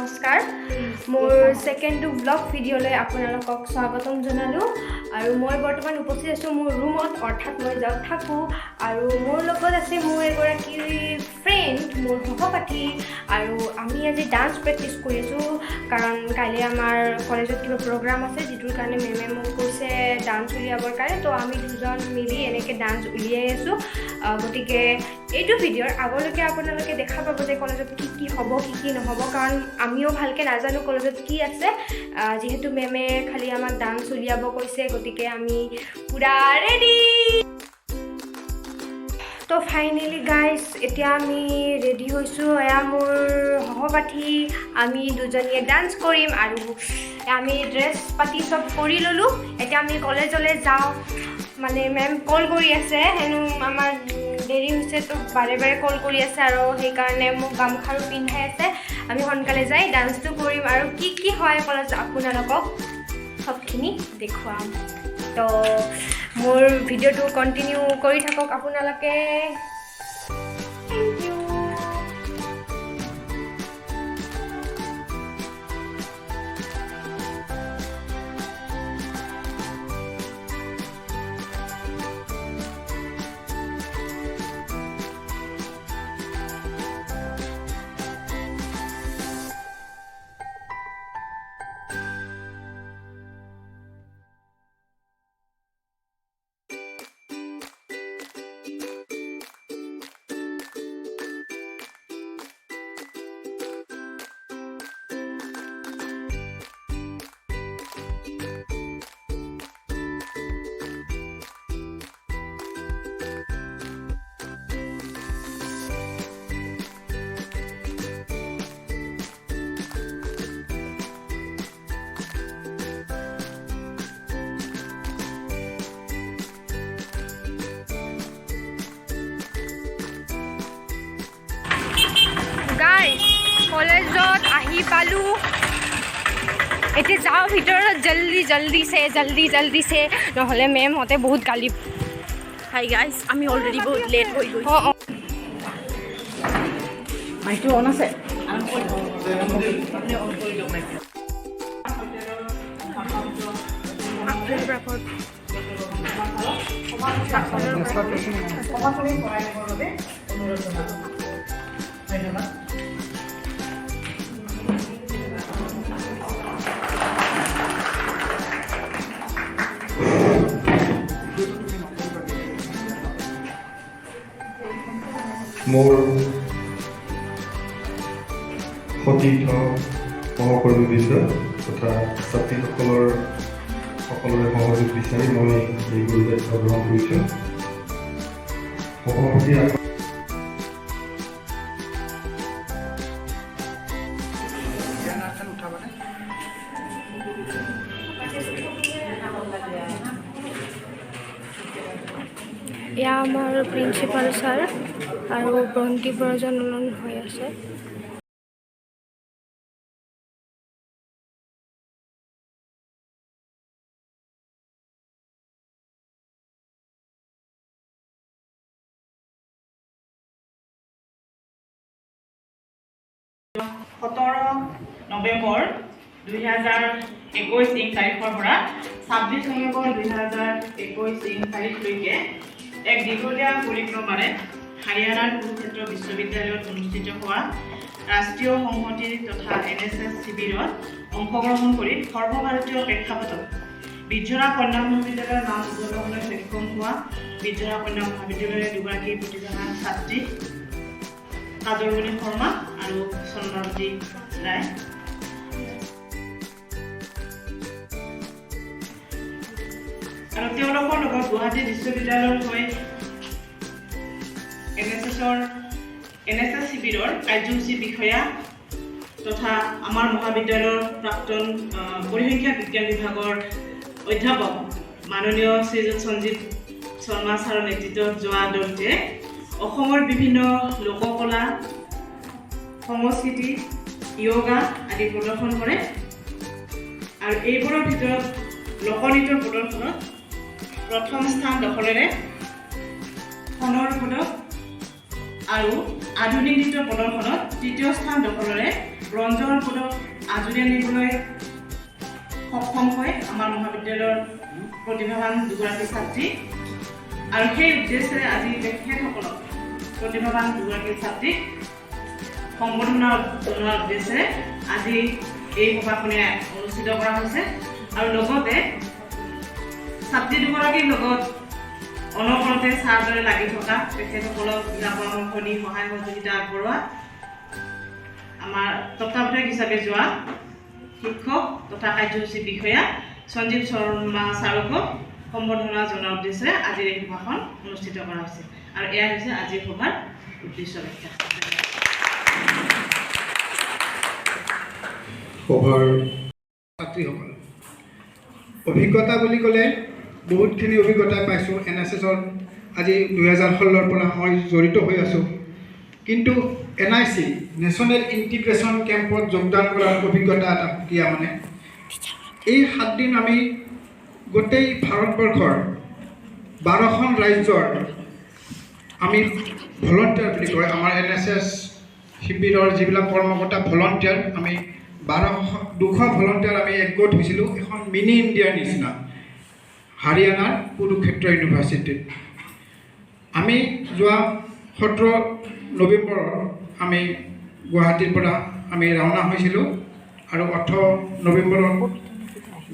নমস্কাৰ মোৰ second blog ভিডিঅ'লৈ আপোনালোকক স্বাগতম জনালো আৰু মই বৰ্তমান উপস্থিত আছো মোৰ ৰুমত অৰ্থাৎ মই যাত থাকো আৰু মোৰ লগত আছে মোৰ এগৰাকী ফ্ৰেণ্ড মোৰ সহপাঠী আৰু আমি আজি ডান্স প্ৰেক্টিছ কৰিছো কাৰণ কাইলৈ আমাৰ কলেজত কিবা প্ৰগ্ৰাম আছে যেটোৰ কাৰণে মেমে মোক কৈছে ডান্স উলিয়াবৰ কাৰণে তো আমি দুজন মিলি এনেকৈ ডান্স উলিয়াই আছো গতিকে এইটো ভিডিঅ'ৰ আগলৈকে আপোনালোকে দেখা পাব যে কলেজত কি হ'ব কি নহ'ব কাৰণ আমিও ভালকৈ নাজানো কলেজত কি আছে যেহেতু মেমে খালি আমাক ডান্স উলিয়াব কৈছে গতিকে আমি পুৰা ৰেডি তো ফাইনেলি গাইজ এতিয়া আমি ৰেডি হৈছোঁ এয়া মোৰ সহপাঠী আমি দুজনীয়ে ডান্স কৰিম আৰু আমি ড্ৰেছ পাতি চব কৰি ল'লোঁ এতিয়া আমি কলেজলৈ যাওঁ মানে মেম কল কৰি আছে হেনো আমাৰ দেৰি হৈছে তো বাৰে বাৰে কল কৰি আছে আৰু সেইকাৰণে মোক গামখাৰু পিন্ধাই আছে আমি সোনকালে যাই ডান্সটো কৰিম আৰু কি হয় কলেজ আপোনালোকক সবখিনি দেখুৱাম তো মোৰ ভিডিঅ'টো কণ্টিনিউ কৰি থাকক আপোনালোকে থেংক ইউ গাইজ কলেজত আহি পালোঁ এতিয়া যাওঁ ভিতৰত জল্দি চে নহ'লে মেমহঁতে বহুত গালি হাই গাইজ আমি অলৰেডি বহুত লেট হৈ গৈছোঁ অঁ মাইকটো অন আছে মোৰ সতীৰ্থ সহকৰ্মী বিষয় তথা ছাত্ৰীসকলৰ সকলোৰে সহযোগ বিচাৰি মই এই গুৰু দায়িত্ব গ্ৰহণ কৰিছোঁ সভাপতি এয়া আমাৰ প্ৰিন্সিপাল ছাৰ আৰু বন্তি প্ৰজ্বলন হৈ আছে নৱেম্বৰ 2021 ইং তাৰিখৰ পৰা 26 নৱেম্বৰ 2021 ইং তাৰিখলৈকে এক দীঘলীয়া পৰিক্ৰমাৰে হাৰিয়ানাৰ কুৰুক্ষেত্ৰ বিশ্ববিদ্যালয়ত অনুষ্ঠিত হোৱা ৰাষ্ট্ৰীয় সংহতি তথা NSS শিবিৰত অংশগ্ৰহণ কৰি সৰ্বভাৰতীয় প্ৰেক্ষাপটত বিজৰা কন্যা মহাবিদ্যালয়ৰ নাম উজ্জ্বলাবলৈ সক্ষম হোৱা বিজৰা কন্যা মহাবিদ্যালয়ৰ দুগৰাকী প্ৰতিজনা ছাত্ৰী কাজলমণি শৰ্মা আৰু চন্দ্ৰাৱতী ৰায় আৰু তেওঁলোকৰ লগত গুৱাহাটী বিশ্ববিদ্যালয়ৰ হৈ NSS শিবিৰৰ কাৰ্যসূচী বিষয়া তথা আমাৰ মহাবিদ্যালয়ৰ প্ৰাক্তন পৰিসংখ্যা বিজ্ঞান বিভাগৰ অধ্যাপক মাননীয় শ্ৰীযুত সঞ্জীৱ শৰ্মা ছাৰৰ নেতৃত্বত যোৱা দলটোৱে অসমৰ বিভিন্ন লোককলা সংস্কৃতি য়োগা আদি প্ৰদৰ্শন কৰে আৰু এইবোৰৰ ভিতৰত লোকনৃত্যৰ প্ৰদৰ্শনত প্ৰথম স্থান দখলেৰে সোণৰ পদক আৰু আধুনিক নৃত্য প্ৰদৰ্শনত তৃতীয় স্থান দখলেৰে ব্ৰঞ্জৰ পদক আজৰি আনিবলৈ সক্ষম হয় আমাৰ মহাবিদ্যালয়ৰ প্ৰতিভাৱান দুগৰাকী ছাত্ৰী আৰু সেই উদ্দেশ্যে আজি তেখেতসকলক প্ৰতিভাৱান দুগৰাকী ছাত্ৰীক সম্বৰ্ধনা জনোৱাৰ উদ্দেশ্যে আজি এই সভাখনে অনুষ্ঠিত কৰা হৈছে আৰু লগতে ছাত্ৰী দুগৰাকীৰ লগত অনবৰতে ছাৰ দৰে লাগি থকা তেখেতসকলক দিহা পৰামৰ্শ দি সহায় সহযোগিতা আগবঢ়োৱা আমাৰ তত্ত্বাৱধায়ক হিচাপে যোৱা শিক্ষক তথা কাৰ্যসূচী বিষয়া সঞ্জীৱ শৰ্মা ছাৰকক সম্বৰ্ধনা জনোৱাৰ উদ্দেশ্যে আজিৰ এই সভাখন অনুষ্ঠিত কৰা হৈছে আৰু এয়া হৈছে আজিৰ সভাৰ উদ্দেশ্য ব্যাখ্যা সভাৰ ছাত্ৰীসকল অভিজ্ঞতা বুলি ক'লে বহুতখিনি অভিজ্ঞতা পাইছোঁ NSSৰ আজি 2016ৰ পৰা মই জড়িত হৈ আছোঁ কিন্তু NIC নেশ্যনেল ইণ্টিগ্ৰেশ্যন কেম্পত যোগদান কৰাৰ অভিজ্ঞতা এটা সুকীয়া মানে এই 7 দিন আমি গোটেই ভাৰতবৰ্ষৰ 12খন ৰাজ্যৰ আমি ভলণ্টিয়াৰ বুলি কয় আমাৰ NSS শিবিৰৰ যিবিলাক কৰ্মকৰ্তা ভলণ্টিয়াৰ আমি 200 ভলণ্টিয়াৰ আমি একগোট হৈছিলোঁ এখন মিনি ইণ্ডিয়াৰ নিচিনা হাৰিয়ানাৰ কুৰুক্ষেত্ৰ ইউনিভাৰ্চিটিত আমি যোৱা 17 নৱেম্বৰৰ আমি গুৱাহাটীৰ পৰা আমি ৰাওনা হৈছিলোঁ আৰু 18 নৱেম্বৰত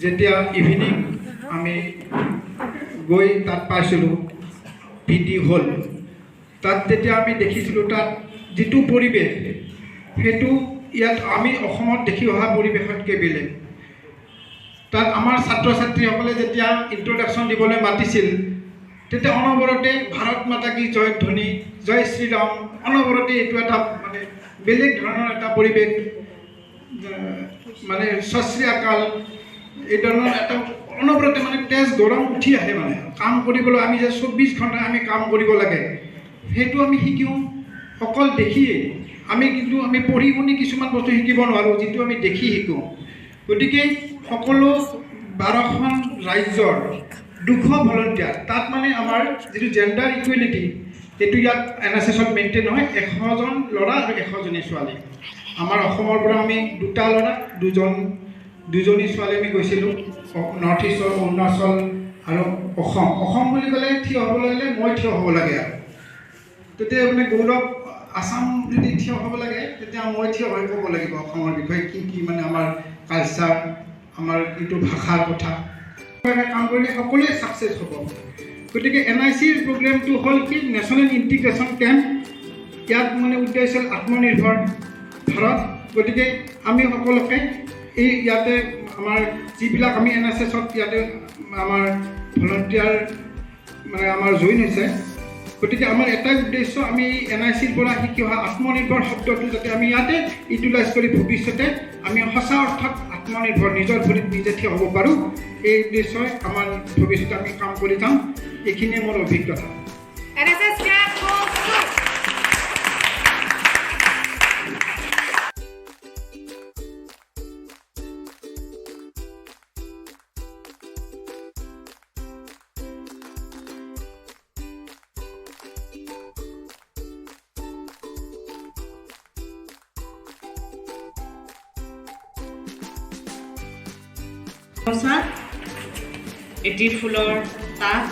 যেতিয়া ইভিনিং আমি গৈ তাত পাইছিলোঁ PD হল তাত যেতিয়া আমি দেখিছিলোঁ তাত যিটো পৰিৱেশ সেইটো ইয়াত আমি অসমত দেখি অহা পৰিৱেশতকৈ বেলেগ তাত আমাৰ ছাত্ৰ ছাত্ৰীসকলে যেতিয়া ইন্ট্ৰডাকশ্যন দিবলৈ মাতিছিল তেতিয়া অনবৰতে ভাৰত মাতা কি জয় ধ্বনি জয় শ্ৰীৰাম অনবৰতে এইটো এটা মানে বেলেগ ধৰণৰ এটা পৰিৱেশ মানে সত শ্ৰী আকাল এই ধৰণৰ এটা অনবৰতে মানে তেজ গৰম উঠি আহে মানে কাম কৰিবলৈ আমি যে 24 ঘণ্টা আমি কাম কৰিব লাগে সেইটো আমি শিকিও অকল দেখিয়ে আমি কিন্তু আমি পঢ়ি শুনি কিছুমান বস্তু শিকিব নোৱাৰোঁ যিটো আমি দেখি শিকোঁ গতিকে সকলো 12খন ৰাজ্যৰ 200 ভলণ্টিয়াৰ তাত মানে আমাৰ যিটো জেণ্ডাৰ ইকুৱেলিটি সেইটো ইয়াত NSSত মেইনটেইন হয় 100জন ল'ৰা আৰু 100জনী ছোৱালী আমাৰ অসমৰ পৰা আমি 2টা ল'ৰা 2জনী ছোৱালী আমি গৈছিলোঁ নৰ্থ ইষ্টৰ অৰুণাচল আৰু অসম বুলি ক'লে থিয় হ'ব লাগিলে মই থিয় হ'ব লাগে আৰু তেতিয়া মানে গৌৰৱ আসাম যদি থিয় হ'ব লাগে তেতিয়া মই থিয় হৈ ক'ব লাগিব অসমৰ বিষয়ে কি মানে আমাৰ কালচাৰ আমাৰ এইটো ভাষাৰ কথা কাম কৰিলে সকলোৱে ছাকচেছ হ'ব গতিকে NICৰ প্ৰগ্ৰেমটো হ'ল কি নেশ্যনেল ইণ্টিগ্ৰেশ্যন কেম্প ইয়াত মানে উদ্দেশ্য হ'ল আত্মনিৰ্ভৰ ভাৰত গতিকে আমি সকলোকে এই ইয়াতে আমাৰ যিবিলাক আমি NSSত ইয়াতে আমাৰ ভলণ্টিয়াৰ মানে আমাৰ জইন হৈছে গতিকে আমাৰ এটাই উদ্দেশ্য আমি NICৰ পৰা শিকি অহা আত্মনিৰ্ভৰ শব্দটো যাতে আমি ইয়াতে ইউটিলাইজ কৰি ভৱিষ্যতে আমি সঁচা অৰ্থত আত্মনিৰ্ভৰ নিজৰ ভৰিত নিজে থিয় হ'ব পাৰোঁ এই উদ্দেশ্যই আমাৰ ভৱিষ্যতে আমি কাম কৰি যাম এইখিনিয়ে মোৰ অভিজ্ঞতা এটি ফুলৰ তাঁত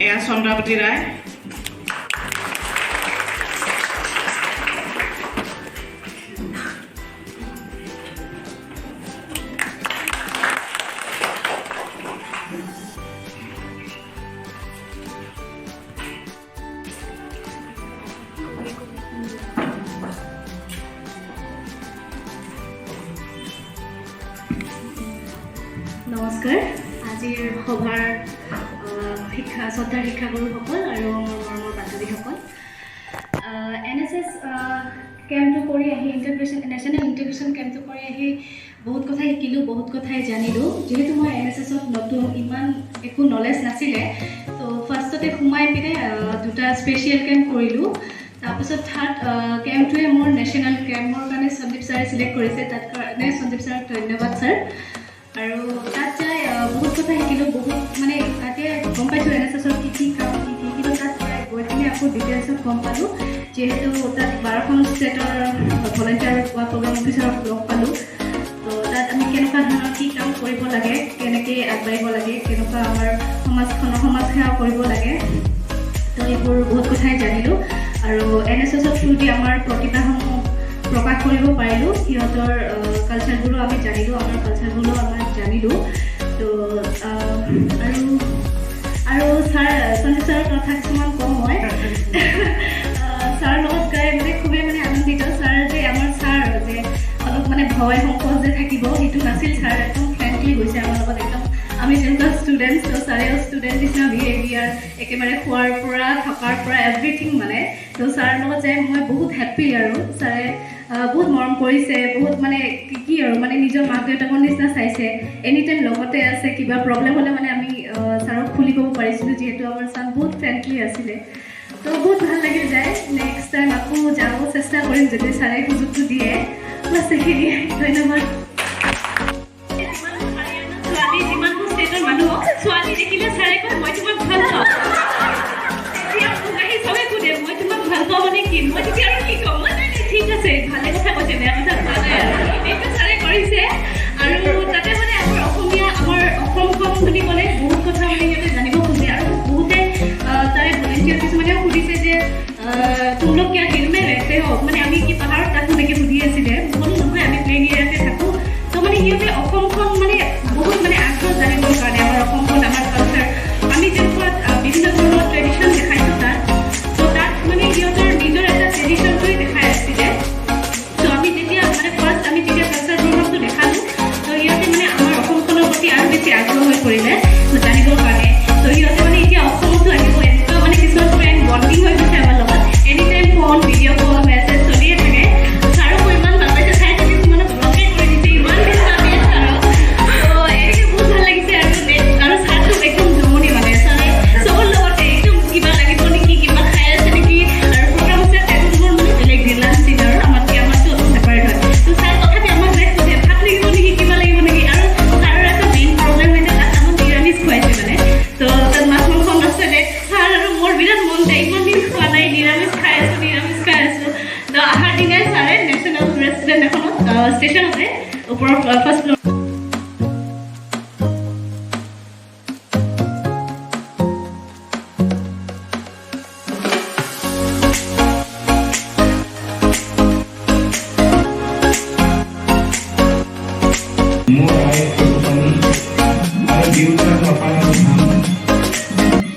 এয়া চন্দ্ৰাৱতী ৰায় নমস্কাৰ আজিৰ সভাৰ শ্ৰদ্ধাৰ শিক্ষাগুৰুসকল আৰু মোৰ বান্ধৱীসকল NSS কেম্পটো কৰি আহি নেশ্যনেল ইণ্টিগ্ৰেশ্যন কেম্পটো কৰি আহি বহুত কথাই শিকিলোঁ বহুত কথাই জানিলোঁ যিহেতু মই NSSত নতুন ইমান একো নলেজ নাছিলে তো ফাৰ্ষ্টতে সোমাই পিনে 2টা স্পেচিয়েল কেম্প কৰিলোঁ তাৰপিছত থাৰ্ড কেম্পটোৱে মোৰ নেশ্যনেল কেম্পৰ কাৰণে সঞ্জীৱ ছাৰে চিলেক্ট কৰিছে তাত কাৰণে সঞ্জীৱ ছাৰক ধন্যবাদ ছাৰ আৰু তাত যাই বহুত কথা শিকিলোঁ বহুত মানে তাতে গম পাইছোঁ NSSৰ কি কাম কি কিন্তু তাত গৈ পিনে আকৌ আকৌ ডিটেইলছত গম পালোঁ যিহেতু তাত 12খন ষ্টেটৰ ভলেণ্টিয়াৰ বা প্ৰগ্ৰাম অফিচাৰক লগ পালোঁ তো তাত আমি কেনেকুৱা ধৰণৰ কি কাম কৰিব লাগে কেনেকৈ আগবাঢ়িব লাগে কেনেকুৱা আমাৰ সমাজ সেৱা কৰিব লাগে তো এইবোৰ বহুত কথাই জানিলোঁ আৰু NSSৰ থ্ৰুদি আমাৰ প্ৰতিভাসমূহ প্ৰকাশ কৰিব পাৰিলোঁ সিহঁতৰ কালচাৰবোৰো আমি জানিলোঁ আমাৰ কালচাৰবোৰো আমাৰ জানিলোঁ তো আৰু ছাৰ সঞ্জীৱ ছাৰৰ কথা কিছুমান কওঁ মই ছাৰৰ লগত গাই মানে খুবেই মানে আনন্দিত ছাৰ যে আমাৰ ছাৰ যে অলপ মানে ভয় সংকোচ যে থাকিব সেইটো নাছিল ছাৰ একদম ফ্ৰেণ্ডলি গৈছে আমাৰ লগত একদম আমি যেনেকুৱা ষ্টুডেণ্টছ তো ছাৰেও ষ্টুডেণ্ট নিচিনা বিহেভিয়াৰ একেবাৰে খোৱাৰ পৰা থকাৰ পৰা এভৰিথিং মানে তো ছাৰৰ লগত যাই মই বহুত হেপ্পী আৰু ছাৰে বহুত মৰম কৰিছে বহুত মানে কি আৰু মানে নিজৰ মাক দেউতাকৰ নিচিনা চাইছে এনি টাইম লগতে আছে কিবা প্ৰব্লেম হ'লে মানে আমি ছাৰক খুলি ক'ব পাৰিছিলোঁ যিহেতু আমাৰ ছাৰ বহুত ফ্ৰেণ্ডলি আছিলে তো বহুত ভাল লাগি যায় নেক্সট টাইম আকৌ যাব চেষ্টা কৰিম যদি ছাৰে সুযোগটো দিয়ে বাছ এইখিনিয়ে ধন্যবাদ ছোৱালী যিমানবোৰ ষ্টেটৰ মানুহ ছোৱালী দেখিলে ছাৰে কয় মই তোমাক ভাল পাওঁ এতিয়া মোক আহি চবে সোধে মই তোমাক ভাল পাওঁ মানে কি মই তেতিয়া আৰু কি ক'ম মই ঠিক আছে ভালে কথা কৈছে বেয়া কথা কোৱা নাই আৰু এইটো ছাৰে কৰিছে আৰু তাতে মানে আমাৰ অসমীয়া আমাৰ অসমখন বুলি ক'লে বহুত কথা মানে সিহঁতে জানিব খোজে আৰু বহুতে তাৰে ভলেণ্টিয়াৰ কিছুমানেও সুধিছে যে তুম লোক কিয় হিল মে ৰেহতে হওক মানে আমি কি পাহাৰত থাকোঁ এনেকৈ সুধি আছিলে ক'লো নহয় আমি প্লেইন এৰিয়াতে থাকোঁ তো মানে সিহঁতে অসমখন মানে বহুত মানে আগ্ৰহ জানিবৰ কাৰণে আমাৰ অসমখন আমাৰ কালচাৰ আমি যেনেকুৱা বিভিন্ন ধৰণৰ ট্ৰেডিশ্যন দেখাইছোঁ তাত তো তাত মানে সিহঁতৰ নিজৰ এটা ট্ৰেডিশ্যনটোৱে দেখাই আছিলে তো আমি যেতিয়া মানে ফাৰ্ষ্ট আমি যেতিয়া কালচাৰ প্ৰগ্ৰামটো দেখালোঁ তো সিহঁতে মানে আমাৰ অসমখনৰ প্ৰতি আৰু বেছি আগ্ৰহ হৈ পৰিলে জানিবৰ কাৰণে তো সিহঁতে মানে এতিয়া অসমতো আহিব এনেকুৱা মানে কিছুমান ফ্ৰেণ্ড বণ্ডিং হৈ গৈছে আমাৰ লগত এনি টাইম ফোন ভিডিঅ' কল মেছেজ চলিয়ে থাকে ছাৰকো ইমান ভাল পাইছে চাই থাকে কিছুমানে ব্লগে কৰি দিছে ইমান বেছি ভাল লাগে ছাৰক তো এনেকৈ বহুত ভাল লাগিছে আৰু ছাৰটো একদম জমনি মানে ছাৰে চবৰ লগতে একদম কিবা লাগিব নেকি কিবা খাই আছে নেকি আৰু প্ৰগ্ৰাম আছে টেবুলবোৰ মানে বেলেগ দিয়ে লাঞ্চ ডিনাৰ আমাততো অলপ ছেপাৰেট হয় তো ছাৰ তথাপি আমাক যাই সোধে ভাত লাগিব নেকি কিবা লাগিব নেকি আৰু ছাৰৰ এটা মেইন প্ৰব্লেম হৈছে তাত আমাক নিৰামিষ খুৱাইছে মানে তো তাত মাছ মাংস নাছিলে ছাৰ আৰু মোৰ বিৰাট মন যায় ইমান দিন খোৱা নাই নিৰামিষ খাই আছোঁ তো অহাৰ দিনাই ছাৰে নেশ্যনেল ৰেষ্টুৰেণ্ট এখনত ষ্টেচনতে ওপৰৰ ফাৰ্ষ্ট ফ্ল'ৰ মোৰ আৰু দেউতাৰ কপাল আৰু ধান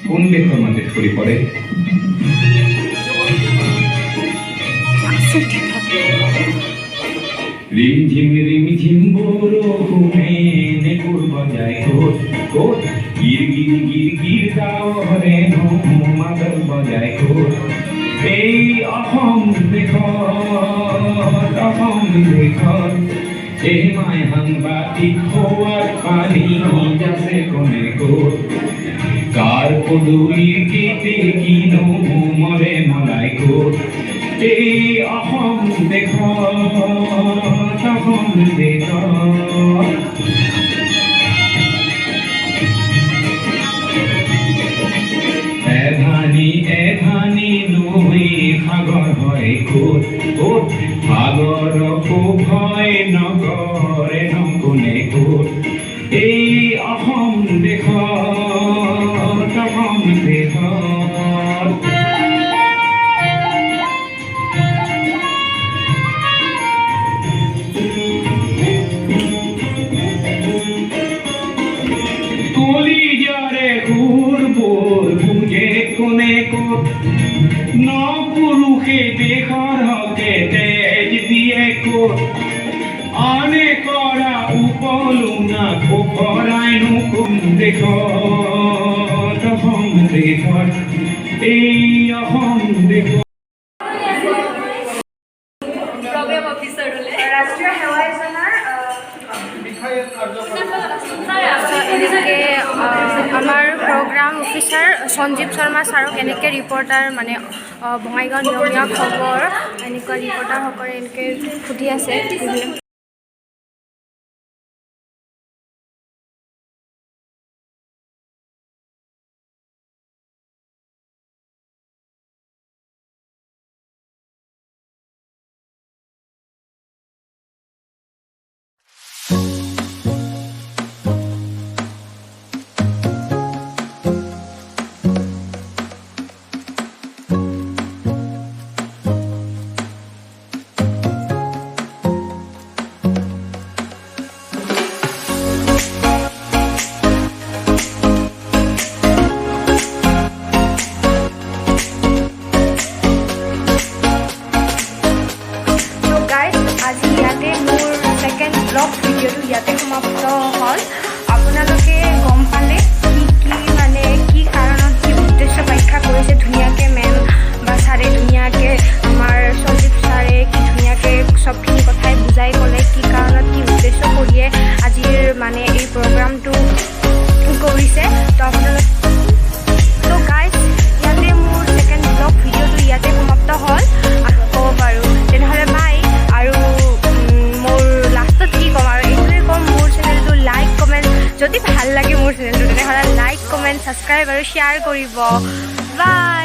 কোন দেশৰ মাজত কৰি পৰে ৰিমঝিম বৰষুণে নেকুৰ বজায় ক'ত ক'ত গিৰ গিৰ গিৰ গিৰ গাঁৱৰে মাদল বজায় ক'ত এই অসম দেশত এই মাই সাংবাদিক হোৱাৰ পানী যাছে কোনে ক'ত কাৰ পদূলিৰ গীতে কিনো মৰে মলাই ক'ত এই অসম দেশত এধানি নৈ সাগৰ হয় ক'ত ক'ত সাগৰকো ভয় নকৰে নকোনে ক'ত এই অসম দেশত কলিজাৰে সুৰবোৰ বুজে কোনে ক'ত ন পুৰুষে দেশৰ হকে তেজ দিয়ে ক'ত আনে কৰা উপলুঙা পোখৰাইনো কোন দেশত অসম দেশত এই অসম দেশত প্ৰগ্ৰেম অফিচাৰ হ'লে ৰাষ্ট্ৰীয় সেৱা যোজনাৰ এনেকৈ আমাৰ প্ৰগ্ৰাম অফিচাৰ সঞ্জীৱ শৰ্মা ছাৰক এনেকৈ ৰিপৰ্টাৰ মানে বঙাইগাঁও নিয়মীয়া খবৰ এনেকুৱা ৰিপৰ্টাৰসকলে এনেকৈ সুধি আছে ছাবস্ক্ৰাইব আৰু শ্বেয়াৰ কৰিব। বাই।